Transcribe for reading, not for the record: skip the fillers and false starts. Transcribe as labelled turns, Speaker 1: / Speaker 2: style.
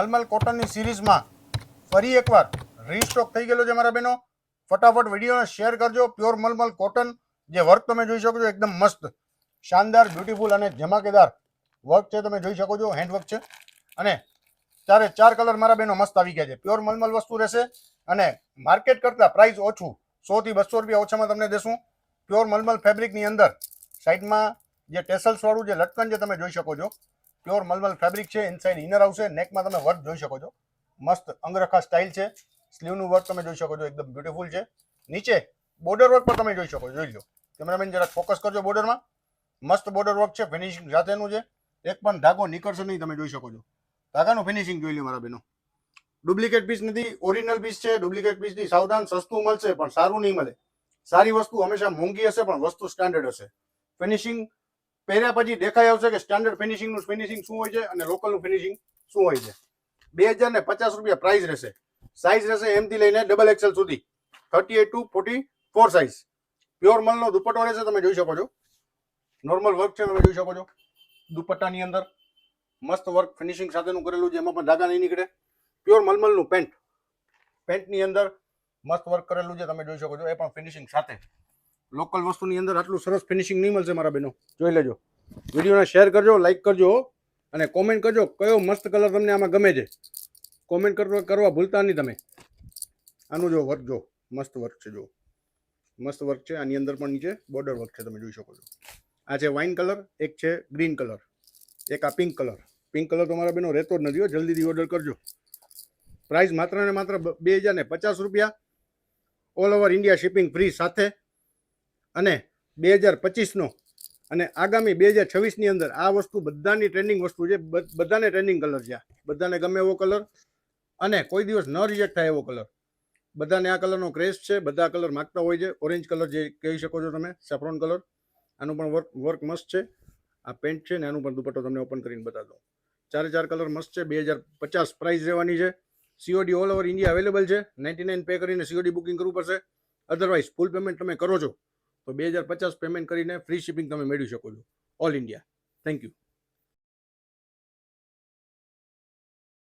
Speaker 1: મલમલ કોટનની સિરીઝમાં ફરી એકવાર રીસ્ટોક થઈ ગયેલો છે મારા બહેનો. ફટાફટ વિડીયોને શેર કરજો. પ્યોર મલમલ કોટન, જે વર્ક તમે જોઈ શકો છો એકદમ મસ્ત, શાનદાર, બ્યુટીફુલ અને ધમાકેદાર વર્ક છે. તમે જોઈ શકો છો હેન્ડવર્ક છે અને ચારે ચાર કલર મારા બહેનો મસ્ત આવી ગયા છે. પ્યોર મલમલ વસ્તુ રહેશે અને માર્કેટ કરતાં પ્રાઇસ ઓછું, 100 થી 200 રૂપિયા ઓછામાં તમને દેશું. પ્યોર મલમલ ફેબ્રિકની અંદર સાઈડમાં જે ટેસલ્સ વાળું જે લટકન જે તમે જોઈ શકો છો, પ્યોર મલમલ ફેબ્રિક છે. ઇનસાઇડ ઇનર આવશે. નેકમાં તમે વર્ક જોઈ શકો છો, મસ્ત અંગરખા સ્ટાઇલ છે. સ્લીવનું વર્ક તમે જોઈ શકો છો એકદમ બ્યુટીફુલ છે. નીચે બોર્ડર વર્ક પણ તમે જોઈ શકો છો. જોઈ લો કેમેરામેન, જરા ફોકસ કરજો બોર્ડરમાં. મસ્ત બોર્ડર વર્ક છે, ફિનિશિંગ સાથેનું છે. એક પણ ધાગો નીકળશે નહીં. તમે જોઈ શકો છો ધાગાનું ફિનિશિંગ જોઈ લો મારા બહેનો. ડુપ્લિકેટ પીસ નથી, ઓરિજિનલ પીસ છે. ડુપ્લિકેટ પીસથી સાવધાન. સસ્તું મળશે પણ સારું નહીં મળે. સારી વસ્તુ હંમેશા મોંઘી હશે પણ વસ્તુ સ્ટાન્ડર્ડ હશે. ફિનિશિંગ પહેર્યા પછી દેખાઈ આવશે કે સ્ટાન્ડર્ડ ફિનિશિંગનું ફિનિશિંગ શું હોય છે અને લોકલનું ફિનિશિંગ શું હોય છે. 2050 રૂપિયા પ્રાઇસ રહેશે. સાઇઝ રહેશે M થી લઈને XXL સુધી, 38 to 44 સાઇઝ. પ્યોર મલનો દુપટ્ટો રહેશે. તમે જોઈ શકો છો નોર્મલ વર્ક છે. તમે જોઈ શકો છો દુપટ્ટાની અંદર મસ્ત વર્ક ફિનિશિંગ સાથેનું કરેલું છે. એમાં પણ ધાગા નહીં નીકળે. પ્યોર મલમલનું પેન્ટ, પેન્ટની અંદર મસ્ત વર્ક કરેલું છે. તમે જોઈ શકો છો એ પણ ફિનિશિંગ સાથે. લોકલ વસ્તુની અંદર આટલું સરસ ફિનિશિંગ નહીં મળશે મારા બહેનો. જોઈ લેજો. વિડીયોને શેર કરજો, લાઈક કરજો અને કોમેન્ટ કરજો કયો મસ્ત કલર તમને આમાં ગમે છે. કોમેન્ટ કરવા ભૂલતા નહીં તમે. આનું જો વર્ક, જો મસ્ત વર્ક છે, જો મસ્ત વર્ક છે. આની અંદર પણ નીચે બોર્ડર વર્ક છે. તમે જોઈ શકો છો. આ છે વાઇન કલર, એક છે ગ્રીન કલર, એક આ પિંક કલર. પિંક કલર તો મારા બહેનો રહેતો જ નથી હો. જલ્દીથી ઓર્ડર કરજો. પ્રાઇસ માત્ર ને માત્ર 2050 રૂપિયા. All over India shipping free સાથે. અને 2025નો અને આગામી 2026ની અંદર આ વસ્તુ બધાની ટ્રેન્ડિંગ વસ્તુ છે. બધાને ટ્રેન્ડિંગ કલર છે. બધાને ગમે એવો કલર અને કોઈ દિવસ ન રિજેક્ટ થાય એવો કલર. બધાને આ કલરનો ક્રેઝ છે. બધા કલર માગતા હોય છે. ઓરેન્જ કલર જે કહી શકો છો તમે, સેફ્રોન કલર. આનું પણ વર્ક મસ્ત છે. આ પેન્ટ છે ને આનું પણ દુપટ્ટો તમને ઓપન કરીને બતાવી દઉં. ચારે ચાર કલર મસ્ત છે. 2050 પ્રાઇસ રહેવાની છે. COD all over India available છે. 99 પે કરીને COD બુકિંગ કરવું પડશે. અધરવાઇઝ ફૂલ પેમેન્ટ તમે કરો છો તો 2050 પેમેન્ટ કરીને ફ્રી શિપિંગ તમે મેળવી શકો છો ઓલ ઇન્ડિયા. Thank you.